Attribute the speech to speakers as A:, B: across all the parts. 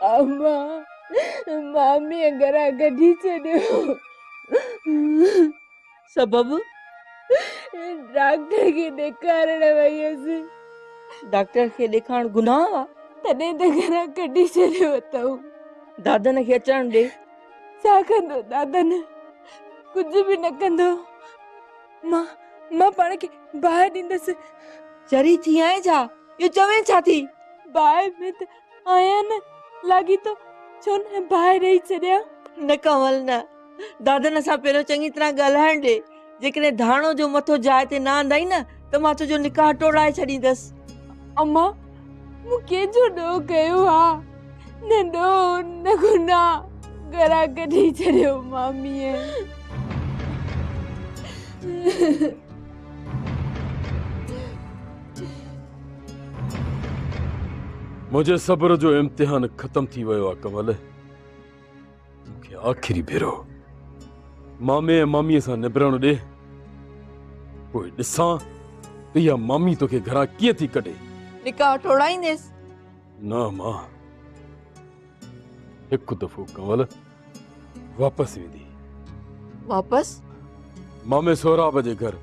A: अम्मा मामी घरा कढी छॾियो।
B: सबब?
A: डॉक्टर के ॾेखारण वई हुअसि।
B: डॉक्टर के ॾेखारण गुनाह आ?
A: तॾहिं त घरा कढी छॾियो अथऊं।
B: दादन खे अचण ॾे।
A: छा कंदो दादन? कुझु बि न कंदो। मां पाण खे बाहि ॾींदसि।
B: चरी थी आए छा? यो चवे छा थी?
A: बाहि में त आया न, लॻी तो छो न बाहि ॾेई छॾिया।
B: न कमल न, दादन सां पहिरियों चङी तरह ॻाल्हाइण ॾे। जेकॾहिं धाणो जो मथो जाइ ते न आंदाई न त मां तुंहिंजो निकाह टोड़ाए छॾींदसि।
A: अम्मा मूं कंहिंजो ॾोह कयो आहे? न ॾोह न गुनाह, घरा कढी छॾियो मामीअ।
C: मुझे सब्र जो इम्तिहान खत्म थी वियो आहे कमल। मूंखे आखिरी भेरो मामे ऐं मामीअ सां निबरणु ॾे, पोइ ॾिसां त इहा मामी तोखे घरां कीअं थी कढे।
B: निकाह टोड़ाईंदसि।
C: न मां हिकु दफ़ो कमल वापसि वेंदी।
B: वापसि?
C: मामे सोहराब जे घर।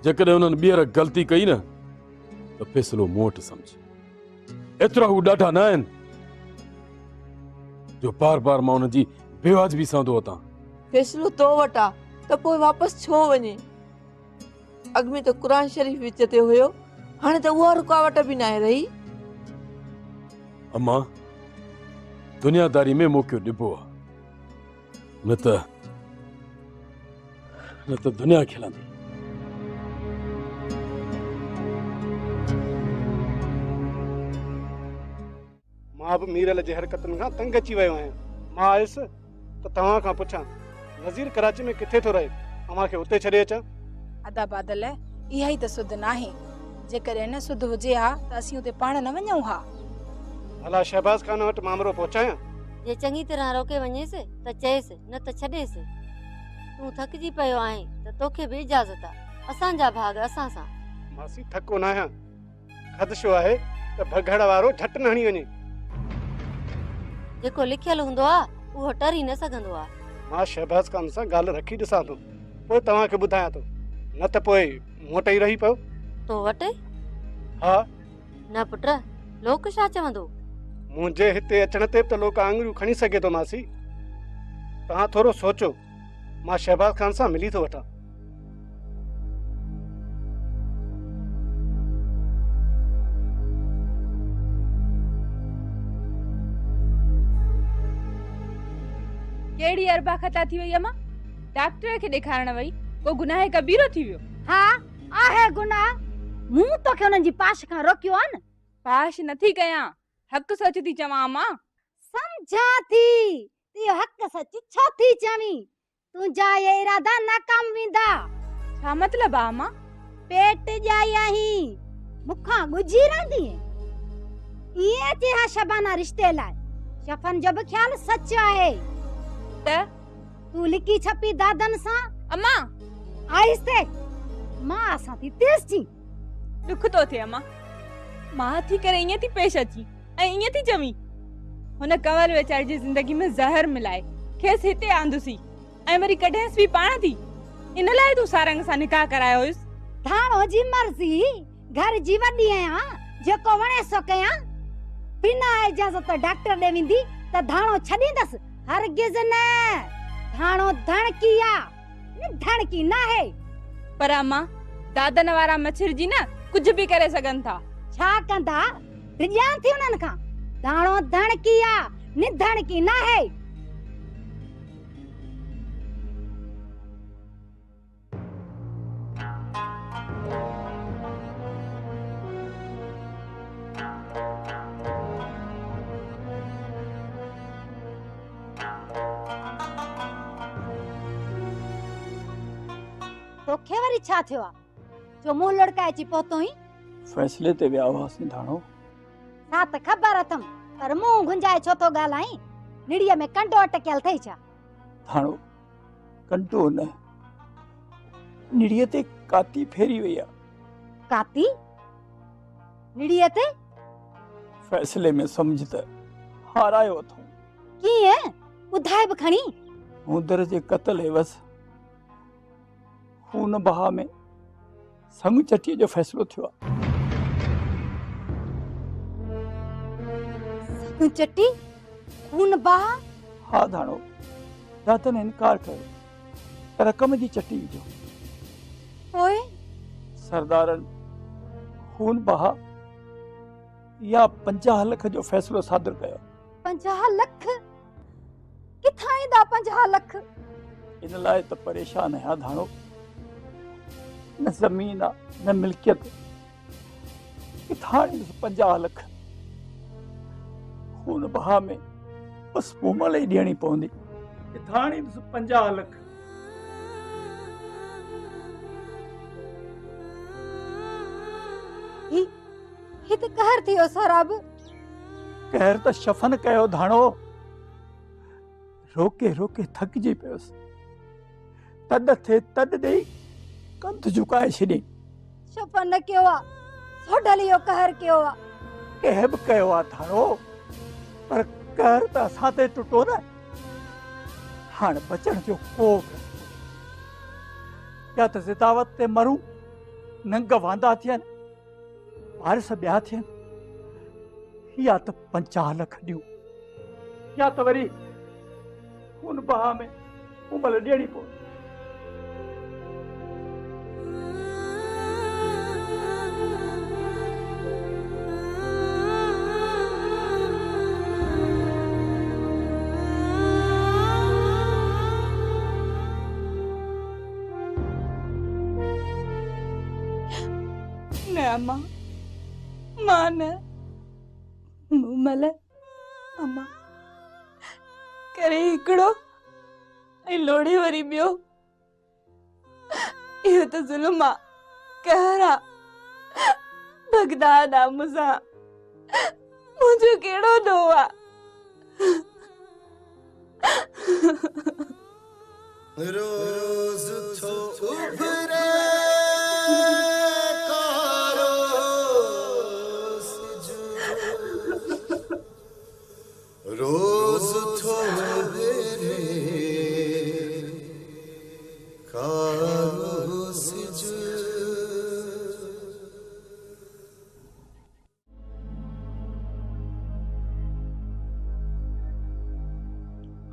C: जेकॾहिं उन्हनि ॿीहर ग़लती कई न त फ़ैसिलो मूं वटि सम्झ। एतिरा हू ॾाढा न आहिनि जो बार बार मां उन्हनि जी बेवाजिबी सां वतां।
B: फ़ैसिलो तो वटि आ त पोइ वापसि छो वञे? अॻ में त क़ुर शरीफ़ विच ते हुयो, हाणे त उहा रुकावट बि न रही।
C: अम्मा दुनियादारी में मौक़ो ॾिबो आहे, न त दुनिया खिलंदी।
D: मां बि मीरल जे हरकतुनि खां तंग अची वियो आहियां। मां आयुसि त तव्हां खां पुछां वज़ीर कराची में किथे थो रहे, अव्हां खे उते छॾे अचां।
E: अदा बादल इहा ई त सुध नाहे। जेकॾहिं न सुध हुजे हा त असीं उते पाण न वञूं हा।
D: भला शहबाज खान वटि मामरो पहुचायां?
F: जे चङी तरह रोके वञेसि त चएसि, न त छॾेसि। तूं थकिजी पियो आहीं त तोखे बि इजाज़त आहे, असांजा भाग असां सां।
D: मासी थको न आहियां, ख़दशो आहे त भगड़ वारो झटि न हणी वञे।
F: जेको लिखियल हूंदो आहे उहो टरी न सघंदो आहे।
D: मां शहबाज खान सां ॻाल्हि रखी ॾिसां थो, पोइ तव्हांखे ॿुधायां थो, न त पोइ मूं वटि ई रही पियो।
F: तो वटि?
D: हा।
F: न पुट, लोक छा चवंदो?
D: मुंहिंजे हिते अचण ते त लोक आङुरियूं खणी सघे थो मासी। तव्हां थोरो सोचो, मां शहबाज खान सां मिली थो वठां।
A: केड़ी अरबा खता थी वई अम्मा? डॉक्टर के ॾेखारण वई, को गुनाह कबीरो थी वियो?
G: हाँ आहे गुनाह। मूं तो के उनन जी पाश खां रोकियो आ न।
A: पाश नथी कयां, हक सच थी चवां अम्मा।
G: समझा थी इहो हक सच छो थी चवी? तुंहिंजा ये इरादा नाकाम वेंदा।
A: छा मतलब आ अम्मा?
G: पेट जाई आहीं, मुखां गुजी रहंदी इहे चे हा शबाना रिश्ते लाइ। शफन जो भी ख्याल सच आहे
A: त
G: तू लिकी छपी दादन सां।
A: अम्मा
G: आहिस्ते मां असां थी तेज थी।
A: दुख तो थे अम्मा, मां थी करे इएं थी पेश अची ऐं इएं थी चवी। हुन कंवल वेचारी जी जिंदगी में ज़हर मिलाए खेस हिते आंदुसी ऐं वरी कढेस भी पाण थी। इन लाइ तू सारंग सां निकाह करायो हुयस।
G: धाणो जी मर्जी, घर जी वडी आया, जेको वणे सो कया। बिना इजाजत डॉक्टर दे विंदी त धाणो छडींदस, हरगिज न। धाणो धणकिया न धणकी ना है।
A: पर अम्मा दादन वारा मच्छर जी ना कुछ भी करे सगन था।
G: छा कंदा? रिजां थी उनन खां। धाणो धणकिया न धणकी ना है। तो वरी छा थियो आ जो मुंह लड़काए ची पहुतो ही?
H: फैसले ते विया हुआसीं धाणो।
G: सा त खबर अथम, पर मुंह गुंजाए छो तो ॻाल्हाई? निड़ीअ में कंडो अटकियल थई छा?
H: धाणो कंटो न, निड़ीअ ते काती फेरी वई आ।
G: काती निड़ीअ ते
H: फैसले में समझ त हारायो अथऊं।
G: कीअं ॿुधाए बि खणी।
H: मुंदर जे क़त्ल एवज़ खून बहा में संग चटीअ जो फैसलो थियो आहे।
G: संग चटी खून बहा।
H: हा धाणो, जातन इनकार कयो त रक़म जी चटी विझो।
G: पोइ
H: सरदारन खून बहा या 50 लख जो फैसलो सादर कयो।
G: 50 लख किथां ईंदा 50 लख?
H: इन लाइ त परेशान आहियां धाणो, न ज़मीन आहे न मिल्कियत, किथां ईंदुसि 50 लख? खून बहा में बस मूं महिल ई ॾियणी पवंदी, किथां ईंदुसि 50 लख?
G: ही त कहर थियो सराब।
H: कहर त शफ़न कयो धाणो, रोके रोके थकिजी पियोसि, तद थे तद ॾेई कंध झुकाए छॾी।
G: शफ़न न कयो आहे, सोडल इहो कहर कयो आहे।
H: कंहिं बि कयो आहे धाणो, पर कहर त असां ते टुटो न। हाणे बचण जो को बि रस्तो, या त ज़ितावत ते मरूं, नंग वांदा थियनि, वारिस ॿिया थियनि, या त 50 लख ॾियूं, या त वरी खून बहा में उमल ॾियणी पवंदी।
A: न अम्मा, मां न मूमल अम्मा करे हिकिड़ो ऐं लोड़े वरी ॿियो। इहो त ज़ुल्म आहे, कहर आहे, बगदाद आहे मूंसां। मुंहिंजो कहिड़ो ॾोह आहे?
I: रोज़ थो उभरे रोज थो उभरे कारो सिज।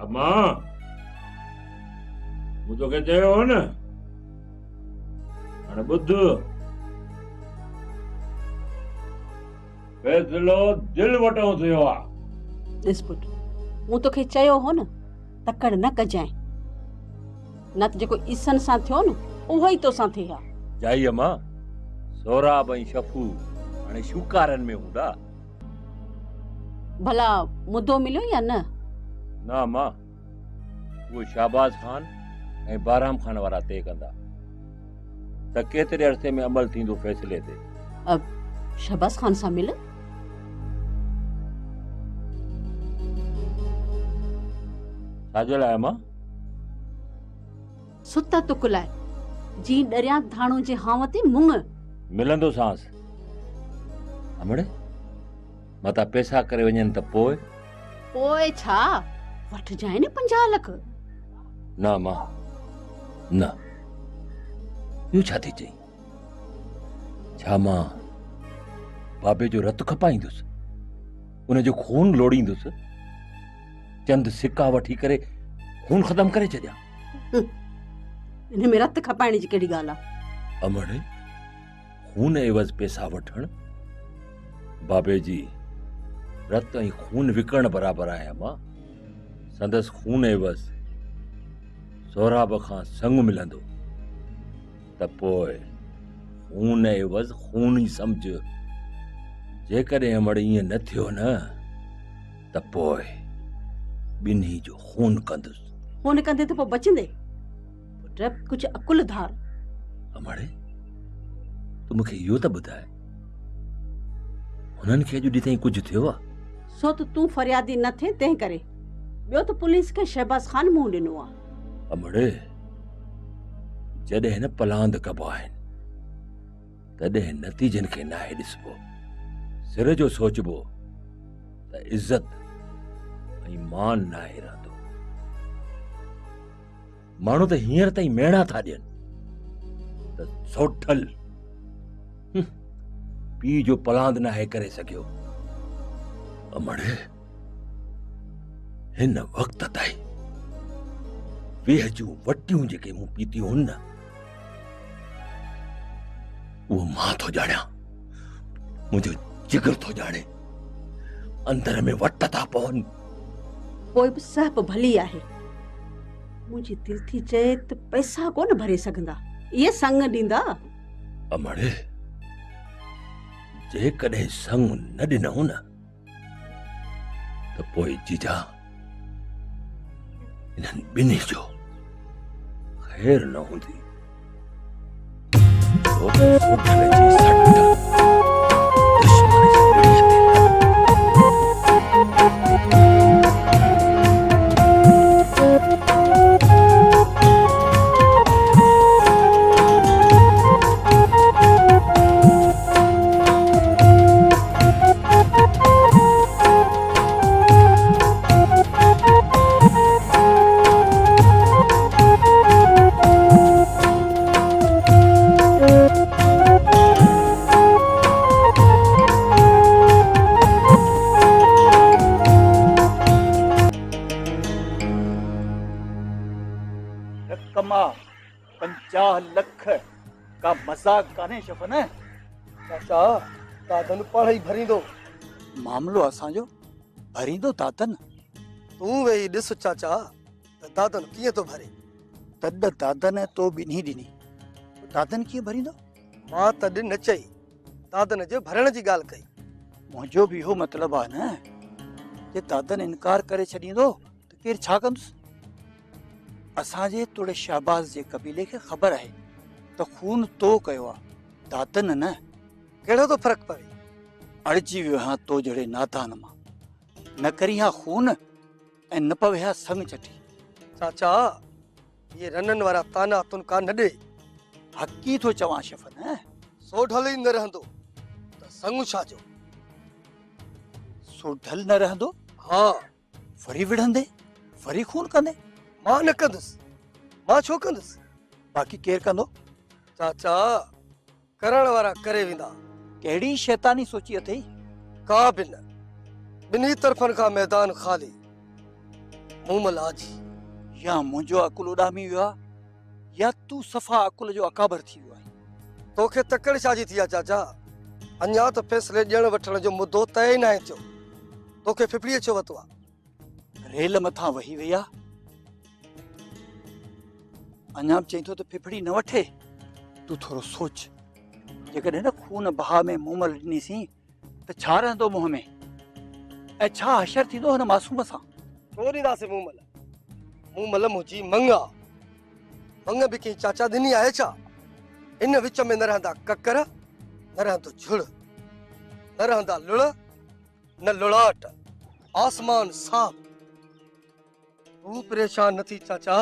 C: अम्मा, मूं तोखे चयो हो न, हाणे ॿुध, फैसलो दिल वटों थियो आहे।
J: ॾिस पुट, मूं तोखे चयो हो न, तकड़ न कजांइ, न त जेको ईसन सां थियो न उहो ई तोसां थिए हा।
C: जाई अम्मा, सोराब ऐं शफू हाणे शूकारनि में हूंदा।
J: भला मुदो मिलियो या न?
C: न अम्मा, उहो शाहबाज़ खान ऐं बाराम खान वारा तय कंदा त केतिरे अरसे में अमल थींदो फैसले ते।
J: अब शहबाज़ खान सां मिल।
C: छाजे लाइ अम्मा?
J: सुत तुक लाइ, जी डरिया धाणो जे हाव ते मुंग।
C: मिलंदो सांस अमड़े, मता पैसा करे वञनि त पोइ?
J: पोइ छा, वठजांइ न 50 लख।
C: न मां न, इहो छा थी चई? छा मां बाबे जो रतु खपाईंदुसि, उनजो खून लोड़ींदुसि, चंद सिक्का वठी करे खून ख़त्म करे छॾिया?
J: इन में रत खपाइण जी कहिड़ी ॻाल्हि आहे?
C: अमड़े, खून एवज़ पैसा वठण बाबे जी रत ऐं खून विकण बराबरि आहे अम्मा। संदसि खून एवज़ सोराब खां संग मिलंदो त पोइ खून एवज़ खून ई सम्झ। जेकॾहिं अमड़े ईअं न थियो न त पोइ ॿिन्ही जो खून कंदुसि।
J: खून कंदे त पोइ बचंदे? पुट कुझु अकुल धार।
C: अमड़े, तूं मूंखे इहो त ॿुधाए, हुननि खे अॼु ॾींहुं ताईं कुझु थियो आहे?
J: सो त तूं फरियादी न थिए तंहिं करे, ॿियो त पुलिस खे शहबाज़ खान मुंहुं ॾिनो आहे।
C: अमड़े, जॾहिं न पलांद कबा आहिनि,
K: तॾहिं नतीजनि खे नाहे ॾिसबो, सिर जो सोचबो त इज़त ऐं मान नाहे रहंदो। माण्हू त हींअर ताईं मेणा था ॾियनि त सोठल पीउ जो पलांद नाहे करे सघियो। अमड़े हिन वक़्त ताईं वेह जूं वटियूं जेके मूं पीतियूं हुन न, उहो मां थो ॼाणियां, मुंहिंजो जिगर थो ॼाणे, अंदर में वट था पवनि।
J: पोइ बि सभु भली आहे। मुंहिंजी दिलि थी चए त पैसा कोन भरे सघंदा, इहे संग ॾींदा।
K: अमड़े जेकॾहिं संग न ॾिनऊं न त पोइ जीजा इन्हनि ॿिन्ही जो ख़ैर न हूंदी। सोठल जी सट दुश्मन जी मणीअ ते
H: रकमा 50 लख का मजाक कान्हे शफ़न।
L: चाचा दादन पढ़ाई भरींदो।
H: मामलो असांजो भरींदो दादन।
L: तूं वेही ॾिस चाचा त दादन कीअं थो भरे।
H: तॾ दादन तो ॿिन्ही ॾिनी, दादन कीअं भरींदो?
L: मां तॾ न चई, दादन जे भरण जी ॻाल्हि कई।
H: मुंहिंजो बि इहो मतिलबु आहे न, जे दादन इनकार करे छॾींदो त केरु छा कंदुसि? असांजे तोड़े शहबाज़ जे कबीले खे ख़बर आहे त खून तो कयो आहे, दादन न।
L: कहिड़ो थो फ़र्क़ु पवे?
H: अड़िजी वियो आहियां तो जहिड़े नादान मां। न करी हा खून ऐं न पवे हा संग चटी।
L: चाचा ये रनन वारा ताना तुनका न ॾे।
H: हक़ी थो चवां शफ़न।
L: सोढल ई न रहंदो त संग छा जो?
H: सोढल न रहंदो?
L: हा।
H: वरी विढ़ंदे, वरी खून कंदे?
L: मां न कंदुसि। मां छो कंदुसि?
H: बाक़ी केरु कंदो?
L: चाचा करण वारा करे वेंदा।
H: कहिड़ी शैतानी सोची अथई?
L: का बि न। ॿिन्ही तरफ़नि खां मैदान ख़ाली। मूमल आजी
H: या मुंहिंजो अकुल उॾामी वियो आहे, या तूं सफ़ा अकुल जो अकाबर थी वियो आहे।
L: तोखे तकड़ छाजी थी आहे चाचा? अञा त फ़ैसिले ॾियण वठण जो मुद्दो तय न आहे थियो। तोखे फिफड़ीअ छो वरितो आहे?
H: रेल मथां वही वई आहे। अञा बि चई थो त फिफड़ी न वठे। तूं थोरो सोच, जेकॾहिं न खून बहा में मूमल ॾिनीसीं त छा रहंदो मुंहं में, ऐं छा हशर थींदो हुन मासूम सां?
L: छो ॾींदासीं मूमल? मूमल मुंहिंजी मंग आहे। मंग बि कंहिं चाचा ॾिनी आहे छा? इन विच में न रहंदा ककर, न रहंदो झुड़, न रहंदा लुड़, न लुड़ाट, आसमान साफ़। तूं परेशान न थी चाचा।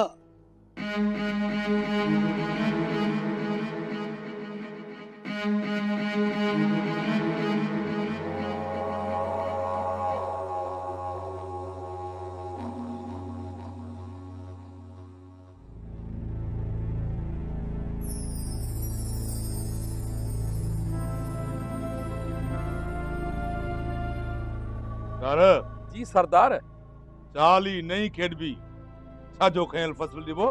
M: जी सरदार।
N: चाली नहीं खेडबी छाजो खयल फसल दिबो।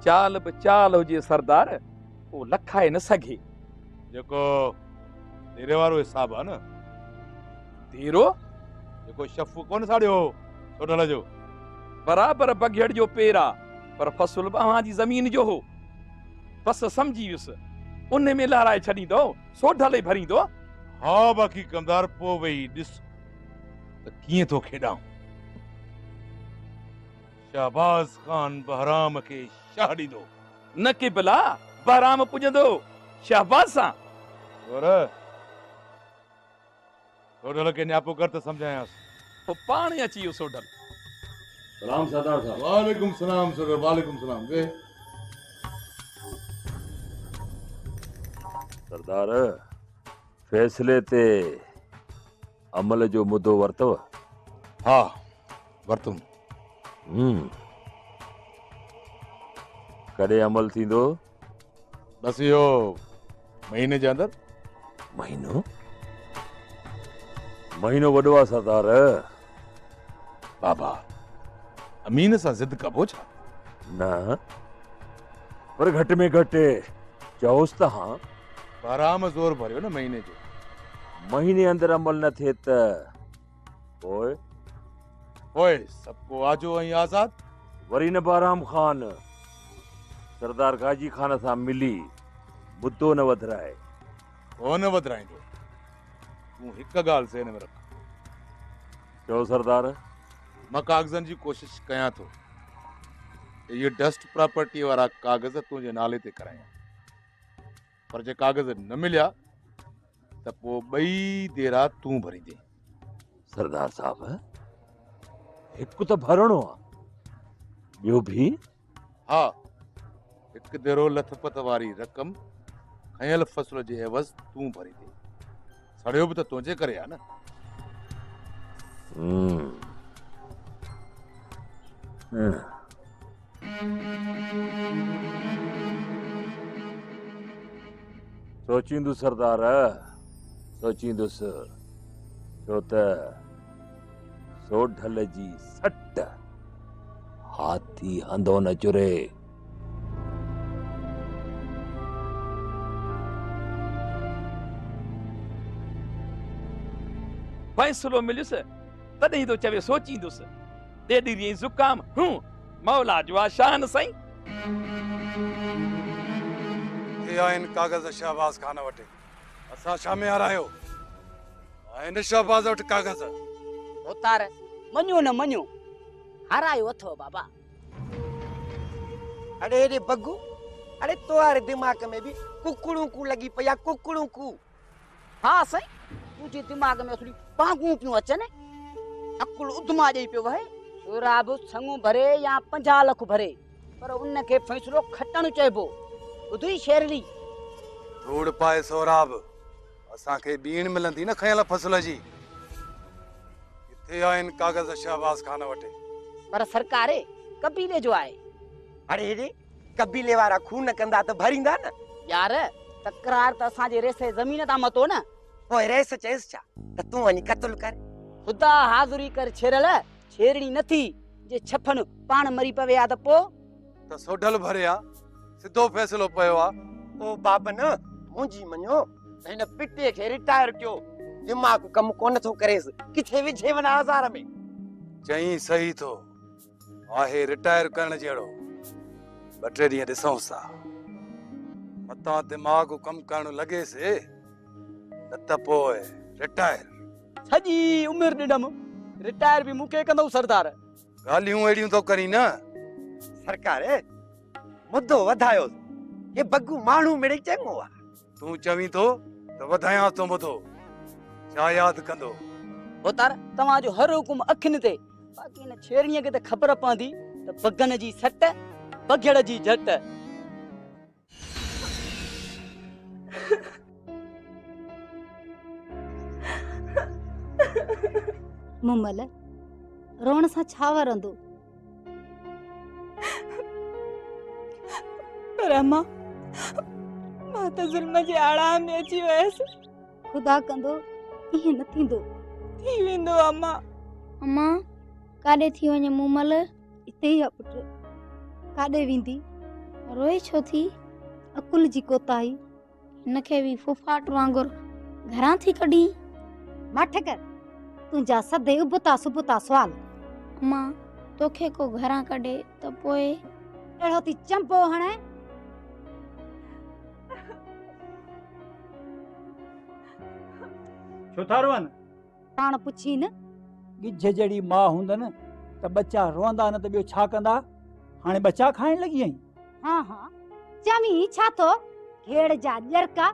M: चाल बि चाल हुजे सरदार, वो लखाए न सघे।
N: जेको तेरे वारो हिसाब आहे न,
M: धीरो
N: जेको शफ़ कोन साड़ियो सोढल जो,
M: बराबर बघेड़ जो पेरा, पर फसल बहां जी ज़मीन जो हो। बस समझी वियुसि, उन में लहराए छॾींदो, सोढल ई भरींदो।
N: हाँ बाक़ी कमदार पो वही ॾिस त कीअं थो खेॾां। शहबाज खान बहराम के शाह ॾींदो।
M: न के भला बहराम पुॼंदो शहबाज सां।
N: और सोढल के न्यापो कर त समझायांसि।
M: पोइ पाण ई अची वियो सोढल।
C: सलाम सरदार साहब।
N: वालेकुम सलाम सरदार, वालेकुम सलाम।
K: सरदार फैसले ते अमल जो मुद्दो वरतव?
N: हा वरतुम।
K: कॾहिं अमल थींदो?
N: बस इहो महीने जे अंदर।
K: महीनो? महीनो वॾो आहे सरदार।
N: बाबा अमीन सां ज़िद कबो छा?
K: न पर घटि में घटि चओसि त हाँ।
N: आराम ज़ोर भरियो न महीने जो।
K: महीने अंदर अमल न थिए त पोइ?
N: पोइ सबको आजो ऐं आज़ाद।
K: वरी न बाराम खान सरदार गाजी खान सां मिली मुद्दो न वधराए।
N: को न वधराईंदो। तूं हिकु ॻाल्हि ज़हन में रख।
K: चओ सरदार।
N: मां कागज़नि जी कोशिश कयां थो। ये डस्ट प्रॉपर्टी वारा कागज़ तुंहिंजे नाले ते करायां, पर जे कागज़ न मिलिया त पोइ ॿई देरा तूं भरींदे।
K: सरदार साहब हिकु त भरणो आहे, ॿियो भी?
N: हा, हिकु देरो लथपथ वारी रक़म खयल फसल जे एवज़ तूं भरींदे। सड़ियो बि त तुंहिंजे करे आहे न।
K: सोचींदुसि सरदार, सोचींदुसि, छो त सोढल जी सट हाथी हंधो न चुरे।
M: फैसलो मिलियुसि तॾहिं तो चवे सोचींदुसि। ॾेढी ॾींहं ज़ुकाम हूं मौला जो शान साईं।
D: हे आहिनि कागज़ शहबाज़ खान वटि। असां छा में हारायो? आहिनि शहबाज़ वटि कागज़।
O: उतार मञो न मञो हारायो अथव बाबा।
L: अरे रे बग्गू, अरे तुम्हारे दिमाग में भी कुकड़ों को लगी पया कुकड़ों को।
O: हाँ साईं, तुझे दिमाग में थोड़ी पागू क्यों अचने? अकुल उधमा जाई पियो वहे। सोराब संगू भरे या 50 लख भरे, पर उनके फैसलो खटण चइबो। बुधई शेरली
D: धूड़ पाए सोराब। असां खे बीण मिलंदी न खयल फसल जी। किथे आहिनि कागज़ शहबाज़ खान वटि?
O: पर सरकारे कबीले जो आहे।
L: अरे रे कबीले वारा खून कंदा त भरींदा न।
O: यार तकरार त असांजे रेसे ज़मीन ता मतो न।
L: पोइ रेस चएसि छा त तूं वञी क़त्ल कर।
O: खुदा हाज़ुरी कर छेरल छेरणी नथी। जे छफन पाण मरी पवे आ त पो
D: त सोढल भरिया सिधो फैसलो पयो आ।
L: ओ बाबन मुंहिंजी मञो, हिन पिटे खे रिटायर कयो। दिमाग़ कम कोन थो करेसि, किथे विझे वञा हज़ार में।
D: चई सही थो, आहे रिटायर करण जहिड़ो। 2-3 ॾींहं ॾिसूं था। मतां दिमाग़ कम करण लॻेसि न त पोइ रिटायर।
O: सॼी उमिरि ॾिनमि, रिटायर बि मूंखे कंदो सरदार।
D: ॻाल्हियूं अहिड़ियूं तो करी न।
L: सरकार मुद्दो वधायो। ये बग्गू माण्हू मिड़े चङो आहे।
D: तूं चवीं थो त वधायांसि थो मुद्दो। छा यादि कंदो?
O: उतार तव्हांजो हर हुकुम अखियुनि ते। बाक़ी न छेड़णीअ खे त ख़बर पवंदी त बगन जी सट बघेड़ जी झट।
G: मुमल रोण सां छा वरंदो?
A: पर अम्मा मां त ज़ुल्म जे आड़ा में अची वयसि।
G: खुदा कंदो इहे न थींदो।
A: थी वेंदो अम्मा।
G: अम्मा काॾे थी वञे मुमल? इते ई आहे पुट। काॾे वेंदी? रोए छो थी? अकुल जी कोताही हिनखे बि फुफाट वांगुरु घरां थी कढी। मठ कर तुंहिंजा सदे उबता सुबता सवाल। अम्मा तोखे को घरां कढे त पोइ अहिड़ो थी चंपो हणे।
H: छो था रोअनि?
G: पाण पुछी न।
H: गिझ जहिड़ी मां हूंदनि त बच्चा रोंदा न त ॿियो छा कंदा? हाणे बच्चा खाइण लॻी आहीं।
G: हाँ हाँ चवी छा थो? घेड़ जा ॼरका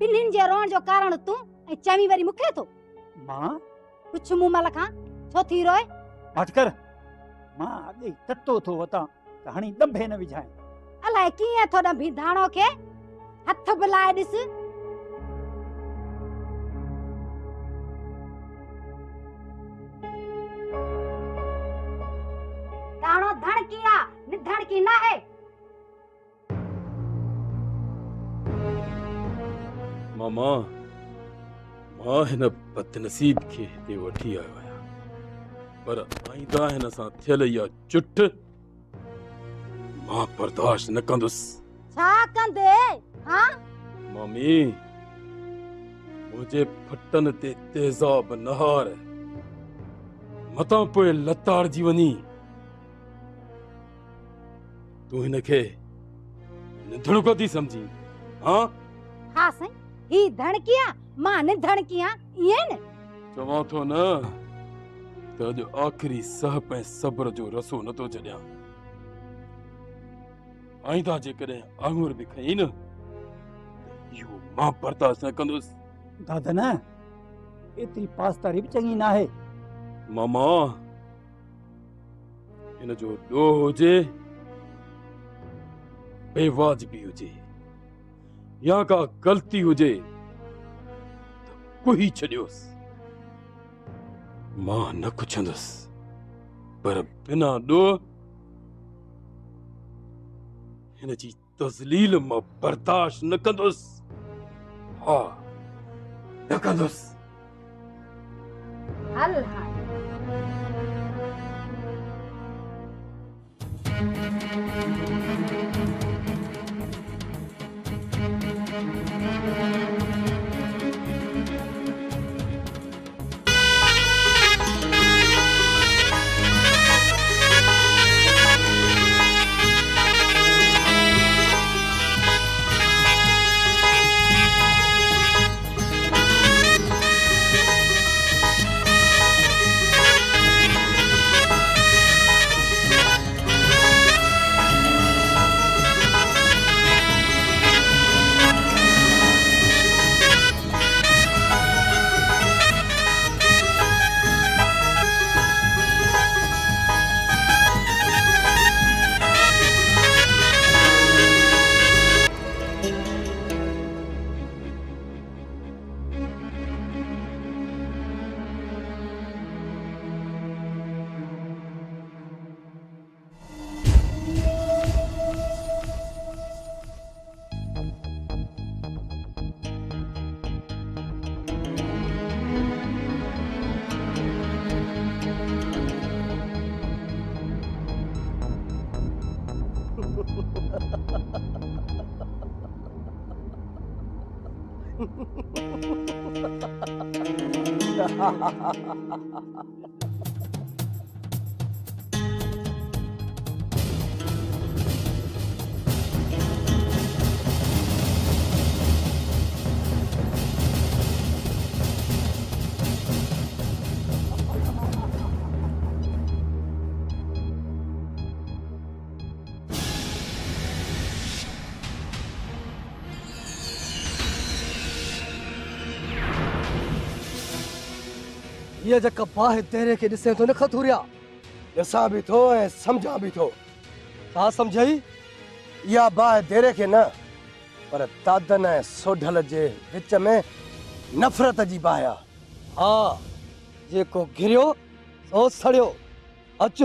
G: ॿिन्हिनि जे रोअण जो कारण तूं ऐं चवी वरी मूंखे थो।
H: मां
G: पुछ मुमल खां छो थी रोए?
H: मत कर। मां अॻे ततो थो वतां त हाणे दंभे न विझाए।
G: अलाए कीअं थो ॾंभी धाणो खे। हथ बुलाए ॾिस। की ना है।
C: मामा मां हिन बदनसीब खे हिते वठी आयो आहियां, पर आईंदा हिन सां थियल इहा चुट मां बर्दाश्त न कंदुसि।
G: छा कंदे? हाँ
C: मम्मी मुंहिंजे फटनि ते तेज़ाब नहार मतां पोइ लताड़जी वञी। तूं हिनखे निधणको थी सम्झी? हाँ
G: हाँ साईं, ही धणकिया मां न धणकिया ये न।
C: चवां थो न त अॼु आख़िरी सहप ऐं सब्र जो रसो नथो छॾियां। आईंदा जेकॾहिं आङुर बि खई न इहो मां बर्दाश्त न कंदुसि।
H: दादा न एतिरी पासदारी बि चङी न आहे।
C: मामा हिन जो ॾोह हुजे बेवाजिबी हुजे या का ग़लती हुजे त कुही छॾियोसि। मां न कुछंदुसि, पर बिना ॾोह हिन जी तज़लील मां बर्दाश्त न कंदुसि। हा न कंदुसि।
G: हल हाँ
L: ये जका बाहि तेरे के ॾिसे थो न खथूरिया, ॾिसां बि थो ऐं सम्झां बि थो। छा सम्झाई? इहा बाहि तेरे के न पर दादन ऐं सोढल जे विच में नफ़रत जी बाहि आहे। हा जेको घिरियो सो सड़ियो। अच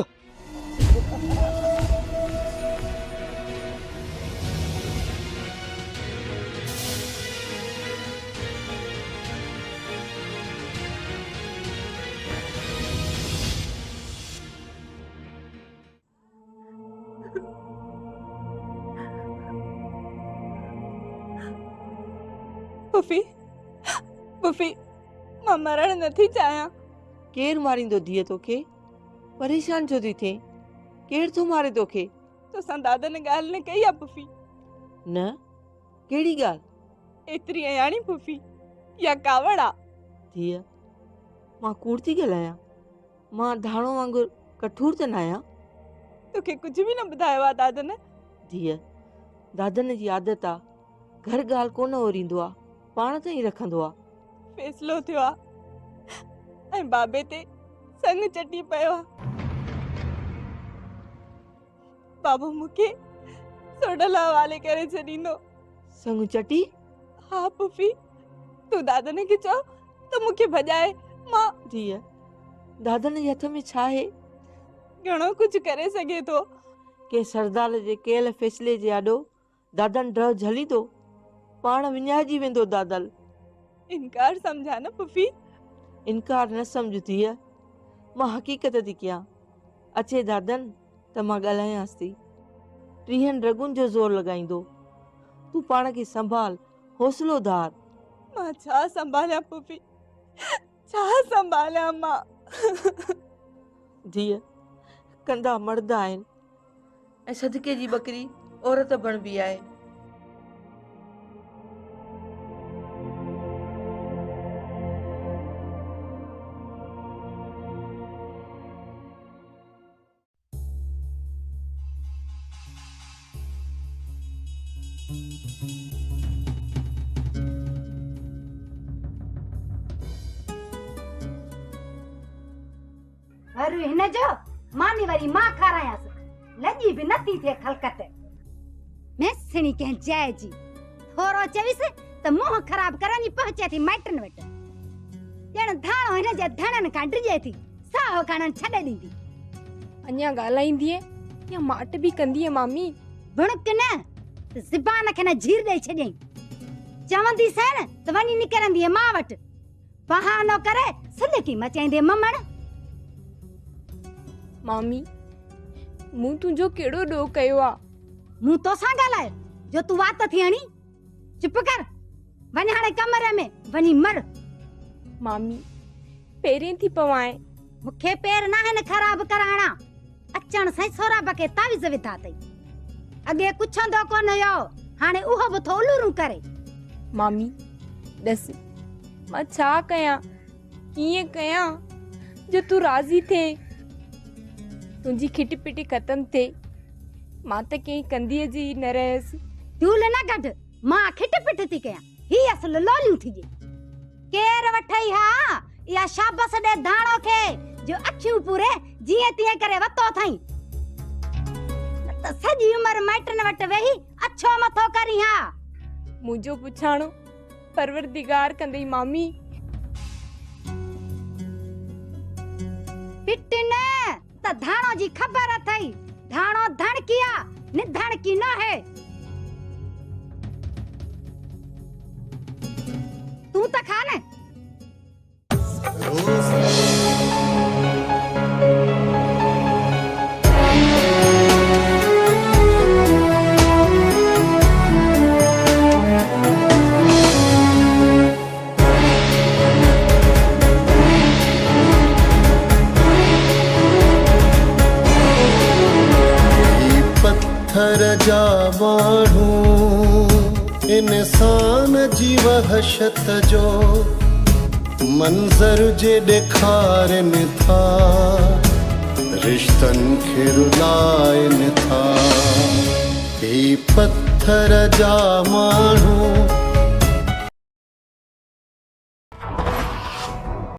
A: पुफी पुफी मां मरण नथी चाहियां।
B: केर मारींदो धीअ तोखे? परेशान छो थी थिए? केर थो मारे तोखे?
A: तोसां दादा ने ॻाल्हि न कई आहे पुफी?
B: न कहिड़ी ॻाल्हि?
A: एतिरी अयाणी पुफी या कावड़ आहे?
B: धीअ मां कूड़ थी ॻाल्हायां? मां धाणो वांगुरु कठोर त न आहियां।
A: तोखे कुझु बि न ॿुधायो आहे दादन?
B: धीअ दादन जी आदत आहे, घर ॻाल्हि कोन ओरींदो आहे, पाण ताईं रखंदो आहे।
A: फैसलो थियो आहे ऐं बाबे ते संग चटी पियो आहे। बाबू मूंखे सोडल हवाले करे छॾींदो।
B: संग चटी?
A: हा पुफी, तूं दादन खे चओ त मूंखे भॼाए। मां
B: धीअ दादन जे हथ में छा आहे?
A: घणो कुझु करे सघे थो।
B: के सरदार जे कयल फ़ैसिले जे आॾो दादन ड्रह झली थो, पाण विञाइजी वेंदो दादल।
A: इनकार समझा न पुफी।
B: इनकार न सम्झ धीअ, मां हक़ीक़त थी कयां। अचे दादन त मां ॻाल्हायांसि थी। 30 रगुनि जो ज़ोर लॻाईंदो। तूं पाण खे संभाल, हौसलो धार।
A: मां छा संभालियां पुफी, छा संभालियां मां?
B: धीअ, कंदा मर्द आहिनि ऐं सदके जी बकरी औरत बणबी आहे।
G: अरे हिन जो मानी वरी मां खारायांसि, लॼी बि नथी थिए खलकत। मैं सिणी कंहिं जाइ जी थोरो चविसि त मुंहुं ख़राब करण जी पहुचे थी माइटनि वटि। ॼण धाणो हिन जे धणनि खां डिॼे थी, साहो खणण छॾे ॾींदी।
A: अञा ॻाल्हाईंदीअ या माट बि कंदीअ मामी?
G: भुणक न त ज़बान खे न झीर ॾेई छॾियईं। चवंदी सैन त वञी निकिरंदीअ मां वटि, बहानो करे सिलकी मचाईंदे ममण।
A: मामी, मूं तुंहिंजो कहिड़ो ॾोह कयो आ?
G: मूं तोसां ॻाल्हाए जो तूं वात थी हणी? चुप कर, वञ हाणे कमरे में वञी मर।
A: मामी, पेरें थी पवाए।
G: मूंखे पेर न आहिनि ख़राब कराइणा। अचण सां सोराब खे तावीज़ विधा अथई। अॻे कुछंदो कोन हुयो, हाणे उहो बि थो उलूरूं करे।
A: मामी, ॾस मां छा कयां, कीअं कयां जो तूं राज़ी थिए, तुंहिंजी खिट पिट ख़तम थिए। मां त कंहिं कंदीअ जी न रहियसि।
G: तूल न कढ, मां खिट पिट थी कयां, ही असुल लोलियूं थी जे। केर वठई हा या शाबस ॾे धाणो खे जो अखियूं पूरे जीअं तीअं करे वतो थई। न त सॼी उमिरि माइटनि वटि वेही अछो मथो करी हा।
A: मुंहिंजो पुछाणो परवरदिगार कंदई मामी।
G: पिट न त धाणो जी ख़बर अथई। धाणो धड़किया निधड़की न है। तू त खा न।
I: पत्थर जा माण्हू इंसान जी वहशत जो मंज़र जे ॾेखारनि था, रिश्तनि खे रुलाइनि था। ही पत्थर जा माण्हू